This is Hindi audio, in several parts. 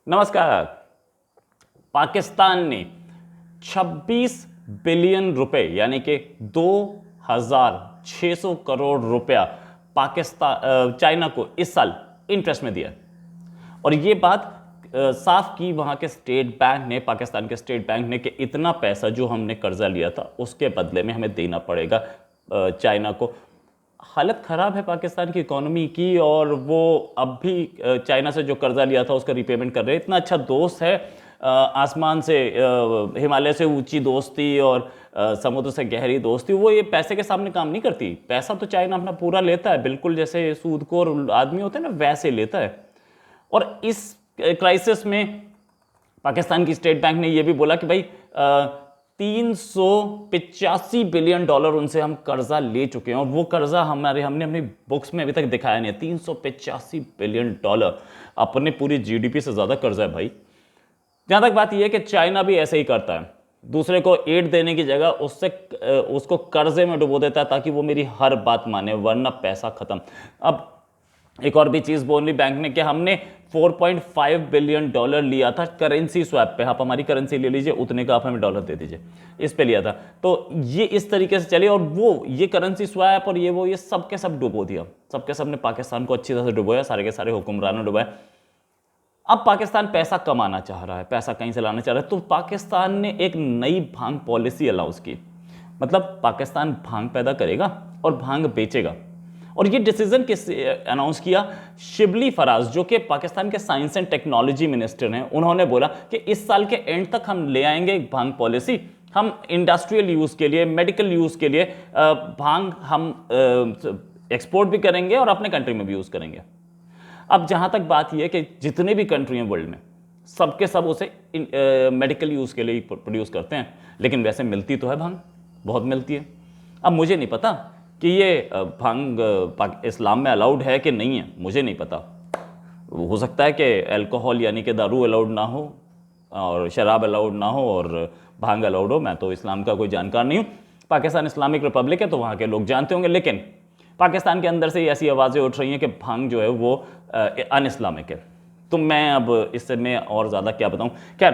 नमस्कार। पाकिस्तान ने 26 बिलियन रुपए यानी कि 2,600 करोड़ रुपया चाइना को इस साल इंटरेस्ट में दिया। और ये बात साफ की वहाँ के स्टेट बैंक ने, पाकिस्तान के स्टेट बैंक ने, कि इतना पैसा जो हमने कर्जा लिया था उसके बदले में हमें देना पड़ेगा चाइना को। हालत ख़राब है पाकिस्तान की इकोनॉमी की, और वो अब भी चाइना से जो कर्जा लिया था उसका रिपेमेंट कर रहे हैं। इतना अच्छा दोस्त है, आसमान से, हिमालय से ऊंची दोस्ती और समुद्र से गहरी दोस्ती, वो ये पैसे के सामने काम नहीं करती। पैसा तो चाइना अपना पूरा लेता है, बिल्कुल जैसे सूदखोर आदमी होते हैं ना, वैसे लेता है। और इस क्राइसिस में पाकिस्तान की स्टेट बैंक ने ये भी बोला कि भाई 385 बिलियन डॉलर उनसे हम कर्जा ले चुके हैं, और वो कर्जा हमने अपनी बुक्स में अभी तक दिखाया नहीं है। 385 बिलियन डॉलर अपने पूरी जीडीपी से ज़्यादा कर्जा है भाई। जहाँ तक बात यह है कि चाइना भी ऐसे ही करता है, दूसरे को एड देने की जगह उसको कर्जे में डुबो देता है ताकि वो मेरी हर बात माने, वरना पैसा खत्म। अब एक और भी चीज़ बोली बैंक ने कि हमने 4.5 बिलियन डॉलर लिया था करेंसी स्वैप पे। आप हमारी करेंसी ले लीजिए, उतने का आप हमें डॉलर दे दीजिए, इस पे लिया था। तो ये इस तरीके से चले, और वो ये करेंसी स्वैप और ये सब के सब डुबो दिया। सबके सब ने पाकिस्तान को अच्छी तरह से डुबोया, सारे के सारे हुक्मरानों ने डुबाया। अब पाकिस्तान पैसा कमाना चाह रहा है, पैसा कहीं से लाना चाह रहा है, तो पाकिस्तान ने एक नई भांग पॉलिसी अनाउंस की। मतलब पाकिस्तान भांग पैदा करेगा और भांग बेचेगा। और ये डिसीजन किस अनाउंस किया? शिबली फराज, जो कि पाकिस्तान के साइंस एंड टेक्नोलॉजी मिनिस्टर हैं, उन्होंने बोला कि इस साल के एंड तक हम ले आएंगे एक भांग पॉलिसी। हम इंडस्ट्रियल यूज़ के लिए, मेडिकल यूज़ के लिए भांग हम एक्सपोर्ट भी करेंगे और अपने कंट्री में भी यूज़ करेंगे। अब जहाँ तक बात यह है कि जितने भी कंट्री हैं वर्ल्ड में, सबके सब उसे मेडिकल यूज़ के लिए प्रोड्यूस करते हैं, लेकिन वैसे मिलती तो है भांग, बहुत मिलती है। अब मुझे नहीं पता कि ये भांग इस्लाम में अलाउड है कि नहीं है, मुझे नहीं पता। हो सकता है कि अल्कोहल यानी कि दारू अलाउड ना हो और शराब अलाउड ना हो और भांग अलाउड हो। मैं तो इस्लाम का कोई जानकार नहीं हूँ। पाकिस्तान इस्लामिक रिपब्लिक है तो वहाँ के लोग जानते होंगे, लेकिन पाकिस्तान के अंदर से ऐसी आवाज़ें उठ रही हैं कि भांग जो है वो अन इस्लामिक है। तो मैं अब इससे मैं और ज़्यादा क्या बताऊँ। खैर,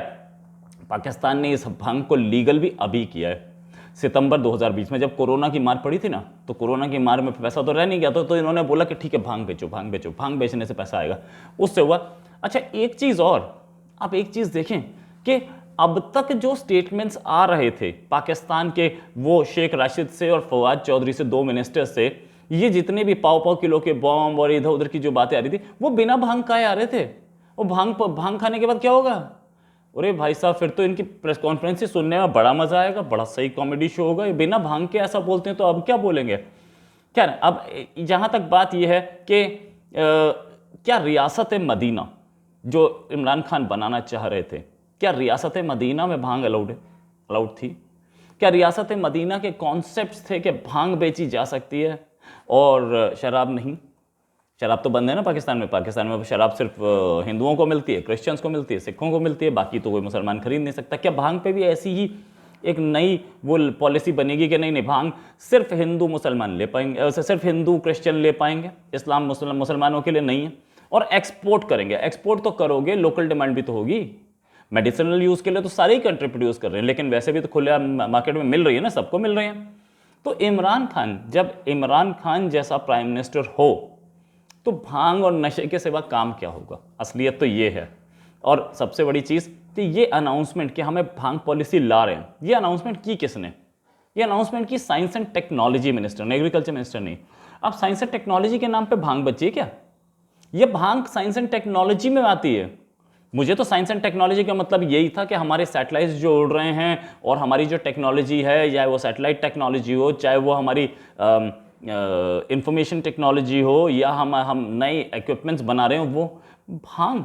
पाकिस्तान ने इस भांग को लीगल भी अभी किया है। सितंबर 2020 में जब कोरोना की मार पड़ी थी ना, तो कोरोना की मार में पैसा तो रह नहीं गया, तो इन्होंने बोला कि ठीक है भांग बेचो, भांग बेचो, भांग बेचने से पैसा आएगा। उससे हुआ। अच्छा, एक चीज़ और, आप एक चीज़ देखें कि अब तक जो स्टेटमेंट्स आ रहे थे पाकिस्तान के, वो शेख राशिद से और फवाद चौधरी से, दो मिनिस्टर से, ये जितने भी पाव किलो के बॉम्ब और इधर उधर की जो बातें आ रही थी, वो बिना भांग खाए आ रहे थे। वो भांग खाने के बाद क्या होगा? अरे भाई साहब, फिर तो इनकी प्रेस कॉन्फ्रेंस सुनने में बड़ा मजा आएगा, बड़ा सही कॉमेडी शो होगा। ये बिना भांग के ऐसा बोलते हैं तो अब क्या बोलेंगे? क्या अब जहां तक बात यह है कि क्या रियासत मदीना जो इमरान खान बनाना चाह रहे थे, क्या रियासत मदीना में भांग अलाउड थी? क्या रियासत मदीना के कॉन्सेप्ट्स थे कि भांग बेची जा सकती है और शराब नहीं? शराब तो बंद है ना पाकिस्तान में। पाकिस्तान में शराब सिर्फ हिंदुओं को मिलती है, क्रिश्चियंस को मिलती है, सिखों को मिलती है, बाकी तो कोई मुसलमान खरीद नहीं सकता। क्या भांग पे भी ऐसी ही एक नई वो पॉलिसी बनेगी कि नहीं भांग सिर्फ हिंदू मुसलमान ले पाएंगे, सिर्फ हिंदू क्रिश्चियन ले पाएंगे, इस्लाम मुसलमानों के लिए नहीं है? और एक्सपोर्ट करेंगे। एक्सपोर्ट तो करोगे, लोकल डिमांड भी तो होगी। मेडिसिनल यूज़ के लिए तो सारी कंट्री प्रोड्यूस कर रहे हैं, लेकिन वैसे भी तो खुले मार्केट में मिल रही है ना, सबको मिल रही है। तो जब इमरान खान जैसा प्राइम मिनिस्टर हो तो भांग और नशे के सिवा काम क्या होगा? असलियत तो ये है। और सबसे बड़ी चीज़ कि ये अनाउंसमेंट कि हमें भांग पॉलिसी ला रहे हैं, ये अनाउंसमेंट की किसने? ये अनाउंसमेंट की साइंस एंड टेक्नोलॉजी मिनिस्टर ने, एग्रीकल्चर मिनिस्टर नहीं। अब साइंस एंड टेक्नोलॉजी के नाम पे भांग बची है क्या? ये भांग साइंस एंड टेक्नोलॉजी में आती है। मुझे तो साइंस एंड टेक्नोलॉजी का मतलब यही था कि हमारे सैटेलाइट्स जो उड़ रहे हैं और हमारी जो टेक्नोलॉजी है, चाहे वो सैटेलाइट टेक्नोलॉजी हो, चाहे वो हमारी इंफॉर्मेशन टेक्नोलॉजी हो, या हम नए इक्विपमेंट्स बना रहे हो, वो भांग।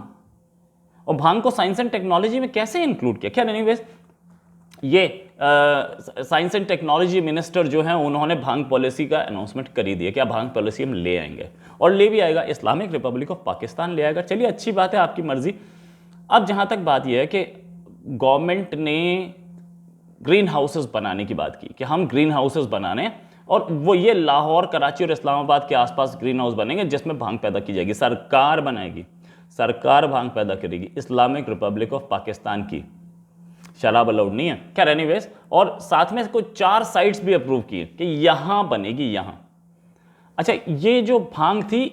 और भांग को साइंस एंड टेक्नोलॉजी में कैसे इंक्लूड किया? क्या एनीवेज, ये साइंस एंड टेक्नोलॉजी मिनिस्टर जो हैं, उन्होंने भांग पॉलिसी का अनाउंसमेंट कर ही दिया कि भांग पॉलिसी हम ले आएंगे, और ले भी आएगा। इस्लामिक रिपब्लिक ऑफ पाकिस्तान ले आएगा। चलिए, अच्छी बात है, आपकी मर्जी। अब जहाँ तक बात यह है कि गवर्नमेंट ने ग्रीन हाउसेस बनाने की बात की कि हम ग्रीन हाउसेस बनाने, और वो ये लाहौर, कराची और इस्लामाबाद के आसपास ग्रीन हाउस बनेंगे जिसमें भांग पैदा की जाएगी। सरकार बनाएगी, सरकार भांग पैदा करेगी, इस्लामिक रिपब्लिक ऑफ पाकिस्तान की। शराब अलाउड नहीं है। खैर एनीवेज, और साथ में कुछ 4 साइट्स भी अप्रूव किए कि यहां बनेगी, यहां। अच्छा, ये जो भांग थी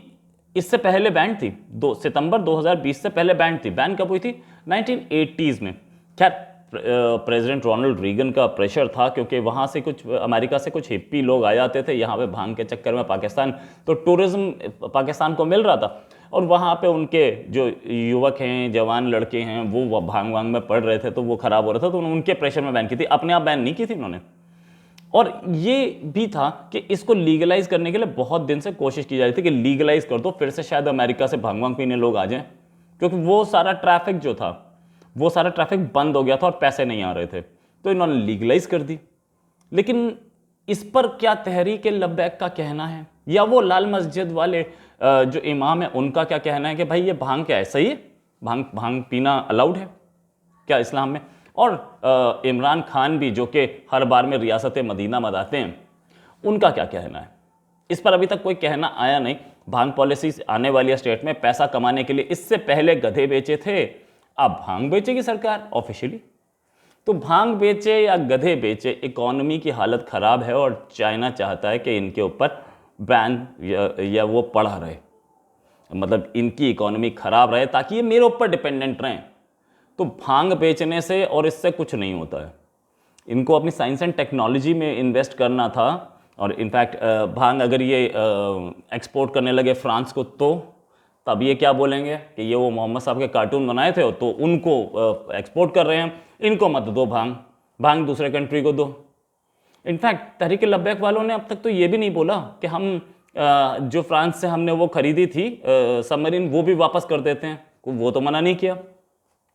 इससे पहले बैन थी, 2 सितंबर 2020 से पहले बैन थी। बैन कब हुई थी? 1980s में। खैर प्रेसिडेंट रोनाल्ड रीगन का प्रेशर था, क्योंकि वहाँ से कुछ अमेरिका से कुछ हिप्पी लोग आ जाते थे यहाँ पे भांग के चक्कर में पाकिस्तान, तो टूरिज्म पाकिस्तान को मिल रहा था, और वहाँ पे उनके जो युवक हैं, जवान लड़के हैं, वो भांग वांग में पड़ रहे थे, तो वो ख़राब हो रहा था, तो उनके प्रेशर में बैन की थी, अपने आप बैन नहीं की थी उन्होंने। और ये भी था कि इसको लीगलाइज करने के लिए बहुत दिन से कोशिश की जा रही थी कि लीगलाइज कर दो, फिर से शायद अमेरिका से भांग वांग पीने लोग आ जाएं, क्योंकि वो सारा ट्रैफिक जो था, वो सारा ट्रैफिक बंद हो गया था और पैसे नहीं आ रहे थे, तो इन्होंने लीगलाइज कर दी। लेकिन इस पर क्या तहरीक लब्बैक का कहना है, या वो लाल मस्जिद वाले जो इमाम है उनका क्या कहना है कि भाई ये भांग क्या है, सही है, भांग पीना अलाउड है क्या इस्लाम में? और इमरान खान भी, जो कि हर बार में रियासत मदीना मनाते हैं, उनका क्या कहना है? इस पर अभी तक कोई कहना आया नहीं। भांग पॉलिसी आने वाली है स्टेट में, पैसा कमाने के लिए। इससे पहले गधे बेचे थे, अब भांग बेचेगी सरकार ऑफिशियली। तो भांग बेचे या गधे बेचे, इकोनॉमी की हालत खराब है, और चाइना चाहता है कि इनके ऊपर बैन या वो पड़ा रहे, मतलब इनकी इकोनॉमी खराब रहे, ताकि ये मेरे ऊपर डिपेंडेंट रहें। तो भांग बेचने से और इससे कुछ नहीं होता है। इनको अपनी साइंस एंड टेक्नोलॉजी में इन्वेस्ट करना था, और इनफैक्ट भांग अगर ये एक्सपोर्ट करने लगे फ्रांस को, तो तब ये क्या बोलेंगे कि ये वो मोहम्मद साहब के कार्टून बनाए थे, तो उनको एक्सपोर्ट कर रहे हैं, इनको मत दो भांग दूसरे कंट्री को दो। इनफैक्ट तहरीक लब्बैक वालों ने अब तक तो ये भी नहीं बोला कि हम जो फ्रांस से हमने वो खरीदी थी सबमरीन, वो भी वापस कर देते हैं, वो तो मना नहीं किया।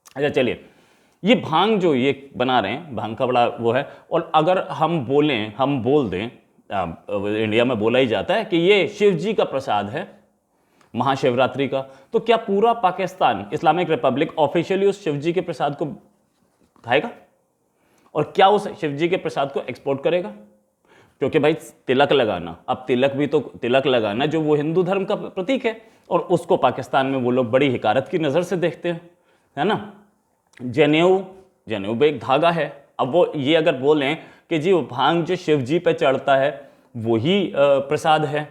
अच्छा चलिए, ये भांग जो ये बना रहे हैं, भांग का बड़ा वो है, और अगर हम बोल दें, इंडिया में बोला ही जाता है कि ये शिव जी का प्रसाद है, महाशिवरात्रि का, तो क्या पूरा पाकिस्तान, इस्लामिक रिपब्लिक ऑफिशियली उस शिवजी के प्रसाद को खाएगा? और क्या उस शिवजी के प्रसाद को एक्सपोर्ट करेगा? क्योंकि भाई तिलक लगाना, अब तिलक भी तो तिलक लगाना जो वो हिंदू धर्म का प्रतीक है, और उसको पाकिस्तान में वो लोग बड़ी हिकारत की नज़र से देखते हैं, है ना। जनेऊ भी एक धागा है। अब वो ये अगर बोलें कि जी वो भांग जो शिवजी पे चढ़ता है वही प्रसाद है,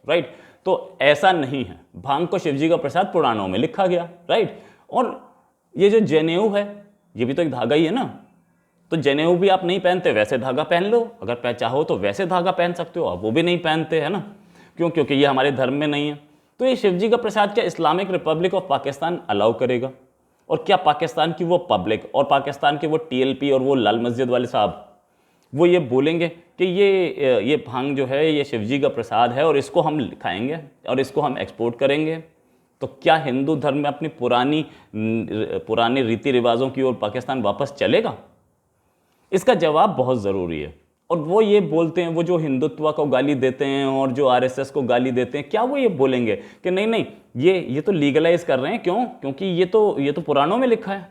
राइट, तो ऐसा नहीं है। भांग को शिवजी का प्रसाद पुराणों में लिखा गया, राइट। और ये जो जनेऊ है ये भी तो एक धागा ही है ना, तो जनेऊ भी आप नहीं पहनते, वैसे धागा पहन लो, अगर चाहो तो वैसे धागा पहन सकते हो, आप वो भी नहीं पहनते, है ना, क्यों? क्योंकि ये हमारे धर्म में नहीं है। तो ये शिवजी का प्रसाद क्या Islamic Republic of Pakistan allow करेगा? और क्या पाकिस्तान की वो पब्लिक और पाकिस्तान के वो टीएलपी और वो लाल मस्जिद वाले साहब वो ये बोलेंगे कि ये भांग जो है ये शिवजी का प्रसाद है और इसको हम खाएंगे और इसको हम एक्सपोर्ट करेंगे? तो क्या हिंदू धर्म में अपनी पुरानी रीति रिवाजों की ओर पाकिस्तान वापस चलेगा? इसका जवाब बहुत ज़रूरी है। और वो ये बोलते हैं, वो जो हिंदुत्व को गाली देते हैं और जो आरएसएस को गाली देते हैं, क्या वो ये बोलेंगे कि नहीं नहीं ये तो लीगलाइज कर रहे हैं? क्यों? क्योंकि ये तो पुराणों में लिखा है,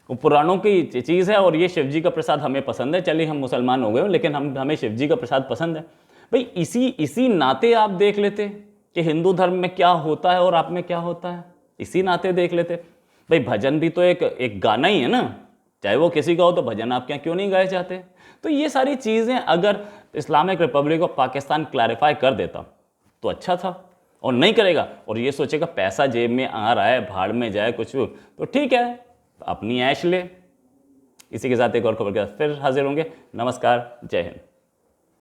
वो पुराणों की चीज़ है और ये शिवजी का प्रसाद हमें पसंद है। चलिए हम मुसलमान हो गए लेकिन हमें शिवजी का प्रसाद पसंद है। भाई इसी नाते आप देख लेते कि हिंदू धर्म में क्या होता है और आप में क्या होता है, इसी नाते देख लेते। भाई भजन भी तो एक गाना ही है ना, चाहे वो किसी का हो, तो भजन आपके यहाँ क्यों नहीं गाए जाते? तो ये सारी चीज़ें अगर Islamic Republic of Pakistan clarify कर देता तो अच्छा था, और नहीं करेगा और ये सोचेगा पैसा जेब में आ रहा है, भाड़ में जाए कुछ, तो ठीक है अपनी ऐश ले। इसी के साथ एक और खबर के साथ फिर हाजिर होंगे। नमस्कार, जय हिंद।